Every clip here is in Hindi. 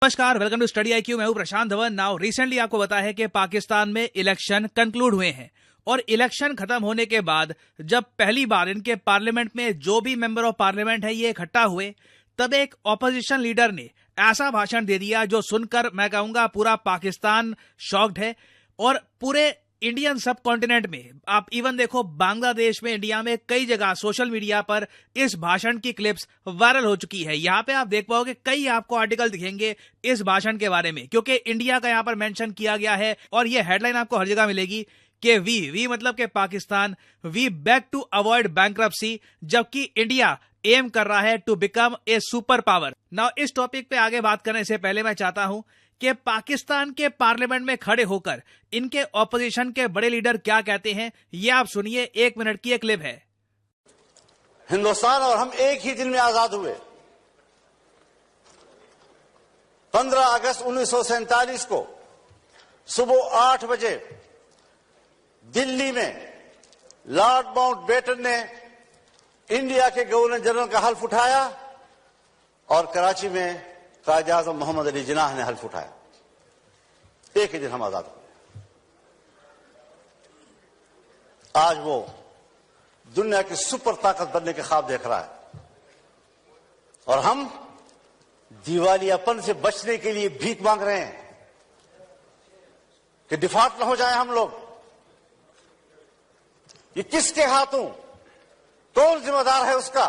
नमस्कार, वेलकम टू स्टडी IQ। मैं हूं प्रशांत धवन। नाउ रिसेंटली आपको बताया है कि पाकिस्तान में इलेक्शन कंक्लूड हुए हैं और इलेक्शन खत्म होने के बाद जब पहली बार इनके पार्लियामेंट में जो भी मेंबर ऑफ पार्लियामेंट है ये इकट्ठा हुए, तब एक ऑपोजिशन लीडर ने ऐसा भाषण दे दिया जो सुनकर मैं कहूंगा पूरा पाकिस्तान शॉक्ड है। और पूरे इंडियन सब कॉन्टिनेंट में आप इवन देखो, बांग्लादेश में, इंडिया में कई जगह सोशल मीडिया पर इस भाषण की क्लिप्स वायरल हो चुकी है। यहाँ पे आप देख पाओगे कई आपको आर्टिकल दिखेंगे इस भाषण के बारे में, क्योंकि इंडिया का यहाँ पर मेंशन किया गया है और ये हेडलाइन आपको हर जगह मिलेगी कि वी मतलब के Pakistan, we beg to avoid bankruptcy, जबकि इंडिया एम कर रहा है to become a super power. Now इस टॉपिक पे आगे बात करने से पहले मैं चाहता हूं कि पाकिस्तान के पार्लियामेंट में खड़े होकर इनके ऑपोजिशन के बड़े लीडर क्या कहते हैं, ये आप सुनिए। 1 मिनट की एक क्लिप है। हिंदुस्तान और हम एक ही दिन में आजाद हुए। 15 अगस्त 1947 को सुबह 8 बजे दिल्ली में लॉर्ड माउंटबेटन ने इंडिया के गवर्नर जनरल का हल्फ उठाया और कराची में कायदे आज़म मोहम्मद अली जिन्नाह ने हल्फ उठाया। एक ही दिन हम आजाद हुए। आज वो दुनिया की सुपर ताकत बनने के ख्वाब देख रहा है और हम दिवालियापन से बचने के लिए भीख मांग रहे हैं कि डिफॉल्ट न हो जाए हम लोग। ये किसके हाथों, कौन जिम्मेदार है उसका?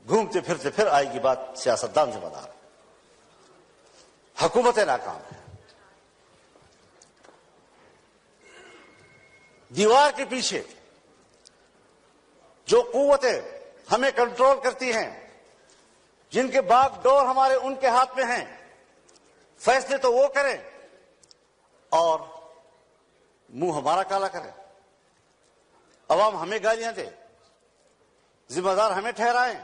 घूमते फिरते फिर आएगी बात, सियासतदान जिम्मेदार है, हुकूमत नाकाम है। दीवार के पीछे जो कुव्वतें हमें कंट्रोल करती हैं, जिनके बागडोर हमारे उनके हाथ में हैं, फैसले तो वो करें और मुंह हमारा काला करें। अवाम हमें गालियां दे, जिम्मेदार हमें ठहराएं।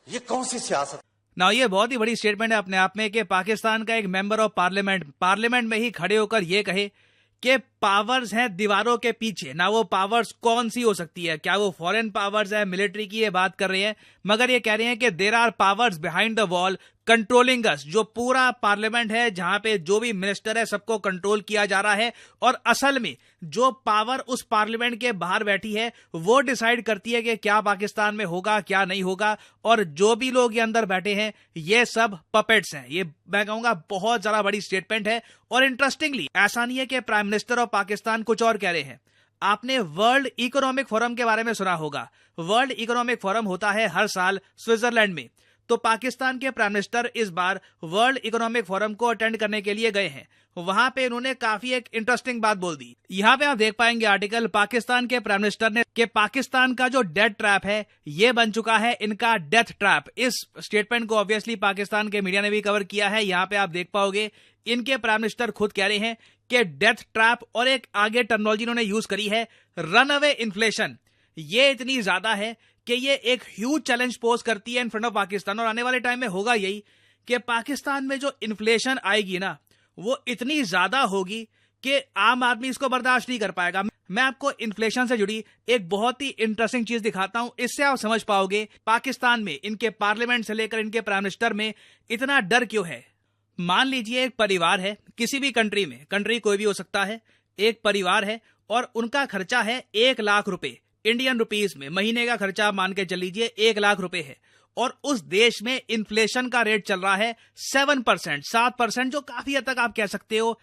ये कौन सी सियासत? ना ये बहुत ही बड़ी स्टेटमेंट है अपने आप में कि पाकिस्तान का एक मेंबर ऑफ पार्लियामेंट में ही खड़े होकर ये कहे कि पावर्स हैं दीवारों के पीछे। ना वो पावर्स कौन सी हो सकती है, क्या वो फॉरेन पावर्स है, मिलिट्री की ये बात कर रहे हैं, मगर ये कह रहे हैं कि there are powers behind the wall controlling us. जो पूरा पार्लियामेंट है, जहां पे जो भी मिनिस्टर है, सबको कंट्रोल किया जा रहा है और असल में जो पावर उस पार्लियामेंट के बाहर बैठी है वो डिसाइड करती है कि क्या पाकिस्तान में होगा, क्या नहीं होगा। और जो भी लोग ये अंदर बैठे हैं ये सब पपेट्स हैं। ये मैं कहूंगा बहुत ज्यादा बड़ी स्टेटमेंट है। और इंटरेस्टिंगली ऐसा नहीं है कि प्राइम मिनिस्टर ऑफ पाकिस्तान कुछ और कह रहे हैं। आपने वर्ल्ड इकोनॉमिक फोरम के बारे में सुना होगा। वर्ल्ड इकोनॉमिक फोरम होता है हर साल स्विट्जरलैंड में। तो पाकिस्तान के प्राइम मिनिस्टर इस बार वर्ल्ड इकोनॉमिक फोरम को अटेंड करने के लिए गए हैं। वहां पे इन्होंने काफी एक इंटरेस्टिंग बात बोल दी। यहां पे आप देख पाएंगे आर्टिकल, पाकिस्तान के प्राइम मिनिस्टर ने कि पाकिस्तान का जो डेथ ट्रैप है ये बन चुका है इनका डेथ ट्रैप। इस स्टेटमेंट को ऑब्वियसली पाकिस्तान के मीडिया ने भी कवर किया है। यहां पे आप देख पाओगे इनके प्राइम मिनिस्टर खुद कह रहे हैं कि डेथ ट्रैप, और एक आगे टर्मिनोलॉजी इन्होंने यूज करी है रन अवे इन्फ्लेशन। ये इतनी ज्यादा है कि ये एक ह्यूज चैलेंज पोज करती है इन फ्रंट ऑफ पाकिस्तान। और आने वाले टाइम में होगा यही कि पाकिस्तान में जो इन्फ्लेशन आएगी ना वो इतनी ज्यादा होगी कि आम आदमी इसको बर्दाश्त नहीं कर पाएगा। मैं आपको इन्फ्लेशन से जुड़ी एक बहुत ही इंटरेस्टिंग चीज दिखाता हूं, इससे आप समझ पाओगे पाकिस्तान में इनके पार्लियामेंट से लेकर इनके प्राइम मिनिस्टर में इतना डर क्यों है। मान लीजिए एक परिवार है किसी भी कंट्री में, कंट्री कोई भी हो सकता है, एक परिवार है और उनका खर्चा है 1 लाख रुपए इंडियन रुपीस में। महीने का खर्चा मान के चल लीजिए 1 लाख रुपए है और उस देश में इन्फ्लेशन का रेट चल रहा है 7%, जो काफी हद तक आप कह सकते हो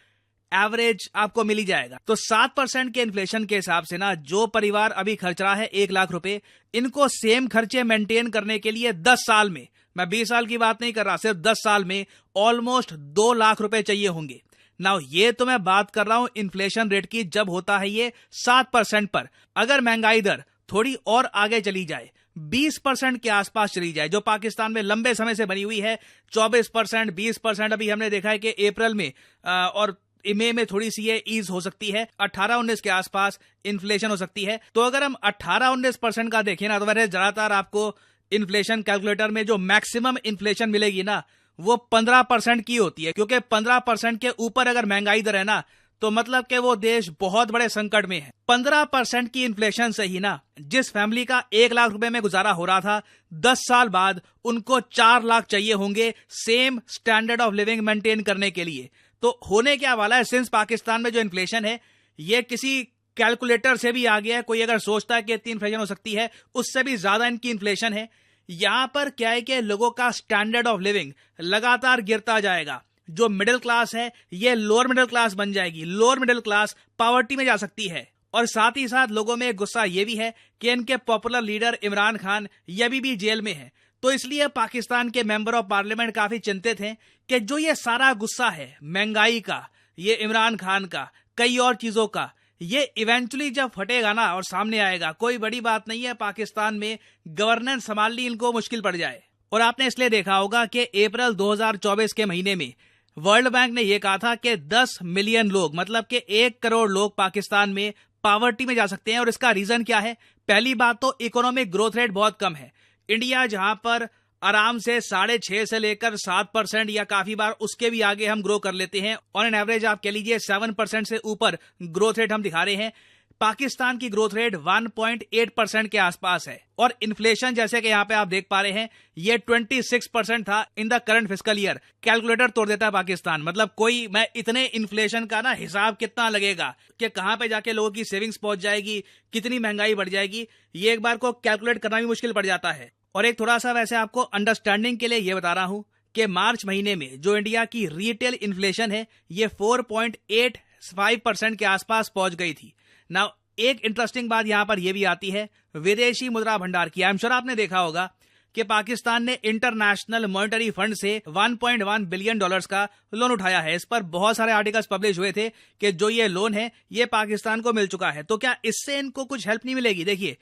एवरेज आपको मिल ही जाएगा। तो 7% के इन्फ्लेशन के हिसाब से ना जो परिवार अभी खर्च रहा है 1 लाख रुपए, इनको सेम खर्चे मेंटेन करने के लिए 10 साल में, मैं 20 साल की बात नहीं कर रहा, सिर्फ 10 साल में ऑलमोस्ट 2 लाख रुपए चाहिए होंगे। नाउ ये तो मैं बात कर रहा हूं इन्फ्लेशन रेट की जब होता है ये 7% पर। अगर महंगाई दर थोड़ी और आगे चली जाए, 20% के आसपास चली जाए, जो पाकिस्तान में लंबे समय से बनी हुई है, 24%, 20%, अभी हमने देखा है कि अप्रैल में और मई में थोड़ी सी ये ईज हो सकती है, 18-19 के आसपास इन्फ्लेशन हो सकती है। तो अगर हम 18-19% का देखें ना, तो वैसे ज्यादातर आपको इन्फ्लेशन कैलकुलेटर में जो मैक्सिमम इन्फ्लेशन मिलेगी ना वो 15% की होती है, क्योंकि 15% के ऊपर अगर महंगाई दर है ना तो मतलब कि वो देश बहुत बड़े संकट में है। 15% की इन्फ्लेशन से ही ना, जिस फैमिली का 1 लाख रुपए में गुजारा हो रहा था, 10 साल बाद उनको 4 लाख चाहिए होंगे same standard of living maintain करने के लिए। तो होने क्या वाला है, सिंस पाकिस्तान में जो इन्फ्लेशन है ये किसी कैलकुलेटर से भी आ गया है, कोई अगर सोचता है कि इतनी इन्फ्लेशन हो सकती है, उससे भी ज्यादा इनकी इन्फ्लेशन है। यहां पर क्या है कि लोगों का स्टैंडर्ड ऑफ लिविंग लगातार गिरता जाएगा। जो मिडिल क्लास है ये लोअर मिडिल क्लास बन जाएगी, लोअर मिडिल क्लास पॉवर्टी में जा सकती है। और साथ ही साथ लोगों में गुस्सा ये भी है कि इनके पॉपुलर लीडर इमरान खान ये अभी भी जेल में है। तो इसलिए पाकिस्तान के मेंबर ऑफ पार्लियामेंट काफी चिंतित हैं कि जो ये सारा गुस्सा है महंगाई का, ये इमरान खान का, कई और चीजों का, ये इवेंचुअली जब फटेगा ना और सामने आएगा, कोई बड़ी बात नहीं है, पाकिस्तान में गवर्नेंस संभालनी इनको मुश्किल पड़ जाए। और आपने इसलिए देखा होगा कि अप्रैल 2024 के महीने में वर्ल्ड बैंक ने यह कहा था कि 10 मिलियन लोग, मतलब कि 1 करोड़ लोग पाकिस्तान में पॉवर्टी में जा सकते हैं। और इसका रीजन क्या है? पहली बात तो इकोनॉमिक ग्रोथ रेट बहुत कम है। इंडिया जहां पर आराम से 6.5 से लेकर 7% या काफी बार उसके भी आगे हम ग्रो कर लेते हैं, ऑन एन एवरेज आप कह लीजिए 7% से ऊपर ग्रोथ रेट हम दिखा रहे हैं। पाकिस्तान की ग्रोथ रेट 1.8% के आसपास है। और इन्फ्लेशन जैसे कि यहाँ पे आप देख पा रहे हैं ये 26% था in the current fiscal year. Calculator तोड़ देता है पाकिस्तान। मतलब कोई, मैं इतने इन्फ्लेशन का ना हिसाब कितना लगेगा कि कहां पे जाके लोगों की सेविंग्स पहुंच जाएगी, कितनी महंगाई बढ़ जाएगी, ये एक बार को कैलकुलेट करना भी मुश्किल पड़ जाता है। और एक थोड़ा सा वैसे आपको अंडरस्टैंडिंग के लिए ये बता रहा हूं कि मार्च महीने में जो इंडिया की रिटेल इन्फ्लेशन है ये 4.85% के आसपास पहुंच गई थी। नाउ एक इंटरेस्टिंग बात यहां पर यह भी आती है विदेशी मुद्रा भंडार की। आई एम श्योर आपने देखा होगा कि पाकिस्तान ने इंटरनेशनल मॉनेटरी फंड से $1.1 बिलियन का लोन उठाया है। इस पर बहुत सारे आर्टिकल्स पब्लिश हुए थे कि जो ये लोन है ये पाकिस्तान को मिल चुका है। तो क्या इससे इनको कुछ हेल्प नहीं मिलेगी? देखिए,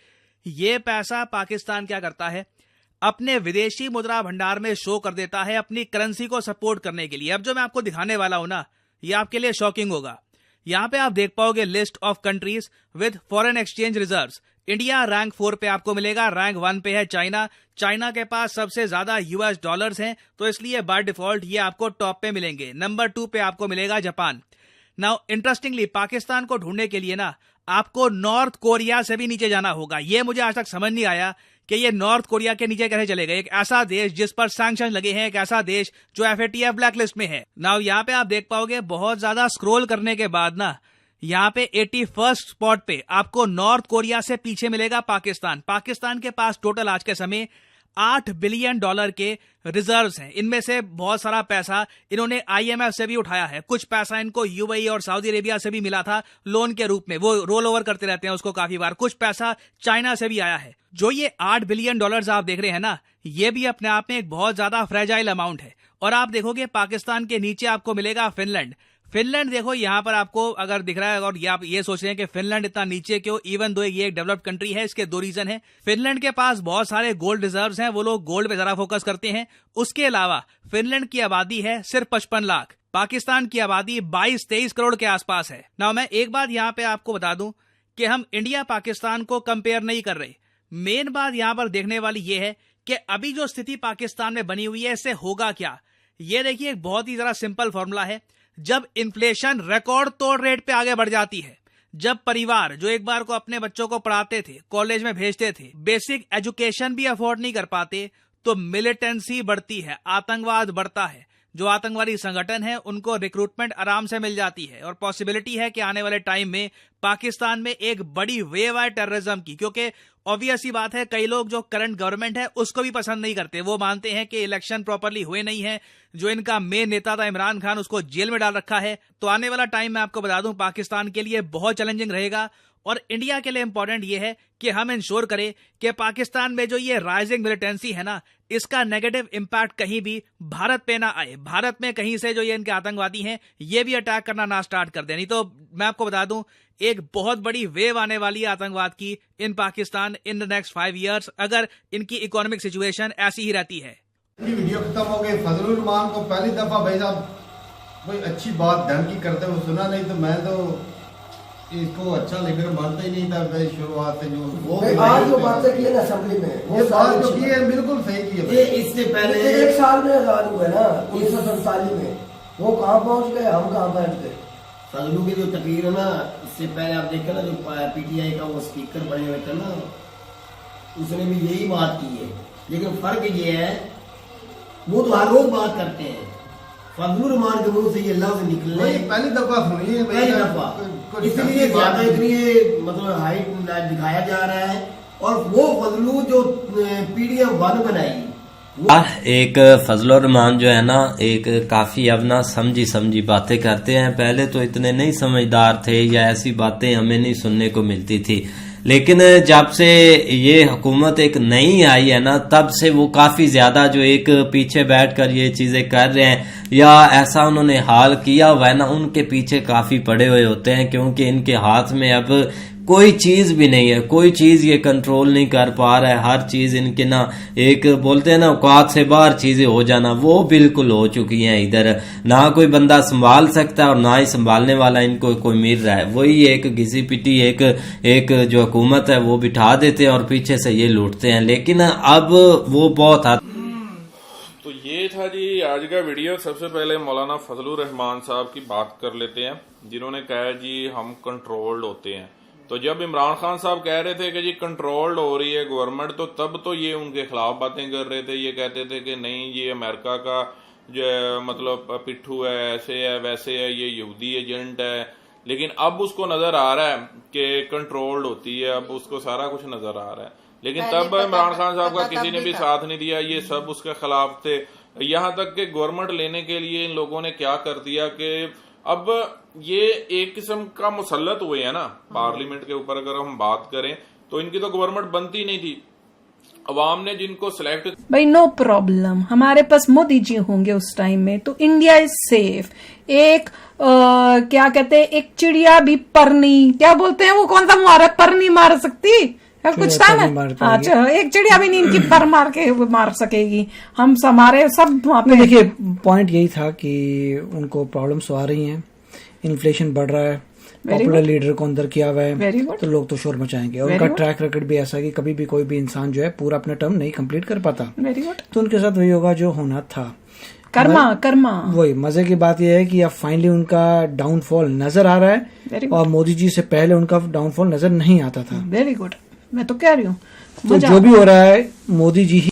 ये पैसा पाकिस्तान क्या करता है, अपने विदेशी मुद्रा भंडार में शो कर देता है अपनी करेंसी को सपोर्ट करने के लिए। अब जो मैं आपको दिखाने वाला हूं ना, ये आपके लिए शॉकिंग होगा। यहां पे आप देख पाओगे list of countries with foreign exchange reserves. India rank 4 पे आपको मिलेगा, रैंक 1 पे है चाइना। चाइना के पास सबसे ज्यादा यूएस डॉलर्स हैं, तो इसलिए बाय डिफॉल्ट ये आपको टॉप पे मिलेंगे। नंबर 2 पे आपको मिलेगा जापान। नाउ इंटरेस्टिंगली पाकिस्तान को ढूंढने के लिए ना आपको नॉर्थ कोरिया से भी नीचे जाना होगा। ये मुझे आज तक समझ नहीं आया कि ये नॉर्थ कोरिया के नीचे कैसे चले गए। एक ऐसा देश जिस पर सैंक्शन लगे हैं, एक ऐसा देश जो FATF ब्लैकलिस्ट में है। नाउ यहाँ पे आप देख पाओगे बहुत ज्यादा स्क्रॉल करने के बाद ना यहाँ पे 81st स्पॉट पे आपको नॉर्थ कोरिया से पीछे मिलेगा पाकिस्तान। पाकिस्तान के पास टोटल आज के समय $8 बिलियन के रिजर्व्स हैं। इनमें से बहुत सारा पैसा इन्होंने IMF से भी उठाया है। कुछ पैसा इनको UAE और सऊदी अरेबिया से भी मिला था लोन के रूप में, वो रोल ओवर करते रहते हैं उसको काफी बार। कुछ पैसा चाइना से भी आया है। जो ये $8 बिलियन आप देख रहे हैं ना, ये भी अपने आप में एक बहुत ज्यादा फ्रेजाइल अमाउंट है। और आप देखोगे पाकिस्तान के नीचे आपको मिलेगा फिनलैंड। फिनलैंड देखो यहां पर आपको अगर दिख रहा है, और ये आप ये सोच रहे हैं कि फिनलैंड इतना नीचे क्यों, इवन दो ये एक डेवलप्ड कंट्री है। इसके 2 रीजन है। फिनलैंड के पास बहुत सारे गोल्ड रिजर्व्स हैं, वो लोग गोल्ड पे ज्यादा फोकस करते हैं। उसके अलावा फिनलैंड की आबादी है सिर्फ 55 लाख। पाकिस्तान की आबादी 22-23 करोड़ के आसपास है। नाउ मैं एक बात यहां पे आपको बता दूं कि हम इंडिया पाकिस्तान को कंपेयर नहीं कर रहे। मेन बात यहां पर देखने वाली ये है कि अभी जो स्थिति पाकिस्तान में बनी हुई है इससे होगा क्या। ये देखिए एक बहुत ही जरा सिंपल फॉर्मूला है। जब इन्फ्लेशन रिकॉर्ड तोड़ रेट पे आगे बढ़ जाती है, जब परिवार जो एक बार को अपने बच्चों को पढ़ाते थे, कॉलेज में भेजते थे, बेसिक एजुकेशन भी अफोर्ड नहीं कर पाते, तो मिलिटेंसी बढ़ती है, आतंकवाद बढ़ता है। जो आतंकवादी संगठन है उनको रिक्रूटमेंट आराम से मिल जाती है। और पॉसिबिलिटी है कि आने वाले टाइम में पाकिस्तान में एक बड़ी वेव आए टेररिज्म की, क्योंकि ऑब्वियस ही बात है कई लोग जो करंट गवर्नमेंट है उसको भी पसंद नहीं करते। वो मानते हैं कि इलेक्शन प्रॉपरली हुए नहीं है, जो इनका मेन नेता था इमरान खान उसको जेल में डाल रखा है। तो आने वाला टाइम मैं आपको बता दूं पाकिस्तान के लिए बहुत चैलेंजिंग रहेगा। और इंडिया के लिए इंपॉर्टेंट ये है कि हम इंश्योर करें कि पाकिस्तान में जो ये राइजिंग मिलिटेंसी है ना, इसका नेगेटिव इंपैक्ट कहीं भी भारत पे ना आए। भारत में कहीं से जो ये इनके आतंकवादी हैं ये भी अटैक करना ना स्टार्ट कर दें। नहीं तो मैं आपको बता दूं एक बहुत बड़ी वेव आने वाली है आतंकवाद की in Pakistan in the next 5 years, अगर इनकी इकोनॉमिक सिचुएशन ऐसी ही रहती है। वीडियो खत्म हो गई। फजलुर रहमान को पहली दफा भाई साहब कोई अच्छी बात ढंग की करते हुए सुना, नहीं तो मैं तो इसको अच्छा लीडर मानता ही नहीं था भाई शुरुआत से। जो आज जो बातें की है ना असेंबली में, वो बात जो की है बिल्कुल सही की है। ये इससे पहले 1 साल में आजाद हुए ना 1947 में, वो कहाँ पहुंच गए, हम कहाँ बैठ गए। फजलू की जो तकरीर है ना, इससे पहले आप देखा ना, जो पीटीआई का वो स्पीकर बने हुए थे ना, उसने भी यही बात की है। लेकिन फर्क ये है, वो तो हर रोज बात करते हैं, फजलुर रहमान के मुंह से ये लफ्ज निकले पहली दफा सुनी है, पहली दफा, इसलिए ज्यादा इतनी मतलब हाइट दिखाया जा रहा है। और वो फजलू जो पीडीएम 1 बनाई, एक फजलुर रहमान जो है ना, एक काफी अब ना समझी बातें करते हैं। पहले तो इतने नहीं समझदार थे या ऐसी बातें हमें नहीं सुनने को मिलती थी, लेकिन जब से ये हुकूमत एक नई आई है ना, तब से वो काफी ज्यादा जो एक पीछे बैठकर ये चीजें कर रहे हैं या ऐसा उन्होंने हाल किया हुआ है ना, उनके पीछे काफी पड़े हुए होते हैं, क्योंकि इनके हाथ में अब कोई चीज भी नहीं है, कोई चीज ये कंट्रोल नहीं कर पा रहा है। हर चीज इनके ना, एक बोलते हैं ना औकात से बाहर चीजें हो जाना, वो बिल्कुल हो चुकी हैं। इधर ना कोई बंदा संभाल सकता है और ना ही संभालने वाला इनको कोई मिल रहा है। वही एक घिसी पिटी एक जो हुकूमत है वो बिठा देते हैं और पीछे से ये लूटते हैं। लेकिन अब वो बहुत तो ये था जी आज का वीडियो। सबसे पहले मौलाना फजलुर रहमान साहब की बात कर लेते हैं, जिन्होंने कहा जी हम कंट्रोल्ड होते हैं। तो जब इमरान खान साहब कह रहे थे कि जी कंट्रोल्ड हो रही है गवर्नमेंट, तो तब तो ये उनके खिलाफ बातें कर रहे थे। ये कहते थे कि नहीं, ये अमेरिका का जो मतलब पिट्ठू है, ऐसे है वैसे है, ये यहूदी एजेंट है। लेकिन अब उसको नजर आ रहा है कि कंट्रोल्ड होती है, अब उसको सारा कुछ नजर आ रहा है। लेकिन तब इमरान खान साहब का किसी ने भी साथ नहीं दिया, ये सब उसके खिलाफ थे। यहाँ तक कि गवर्नमेंट लेने के लिए इन लोगों ने क्या कर दिया कि अब ये एक किस्म का मुसल्लत हुए है ना पार्लियामेंट के ऊपर। अगर हम बात करें तो इनकी तो गवर्नमेंट बनती नहीं थी, अवाम ने जिनको सिलेक्ट, भाई नो प्रॉब्लम, हमारे पास मोदी जी होंगे उस टाइम में तो इंडिया इज सेफ। एक क्या कहते हैं, एक चिड़िया भी परनी, क्या बोलते हैं वो, कौन सा मुहावरा, परनी मार सकती, कुछ था ना, अच्छा एक चिड़िया भी नहीं इनकी पर मार के मार सकेगी। हम हमारे सब वहाँ पे, देखिए पॉइंट यही था कि उनको प्रॉब्लम्स आ रही हैं, इन्फ्लेशन बढ़ रहा है, पॉपुलर लीडर को अंदर किया हुआ है, तो लोग तो शोर मचाएंगे। और उनका ट्रैक रिकॉर्ड भी ऐसा कि कभी भी कोई भी इंसान जो है पूरा अपना टर्म नहीं कंप्लीट कर पाता। Very good. तो उनके साथ वही होगा जो होना था, कर्मा। वही मजे की बात यह है कि अब फाइनली उनका डाउनफॉल नजर आ रहा है, और मोदी जी से पहले उनका डाउनफॉल नजर नहीं आता था। वेरी गुड, मैं तो कह रही हूँ तो जो भी हो रहा है मोदी जी ही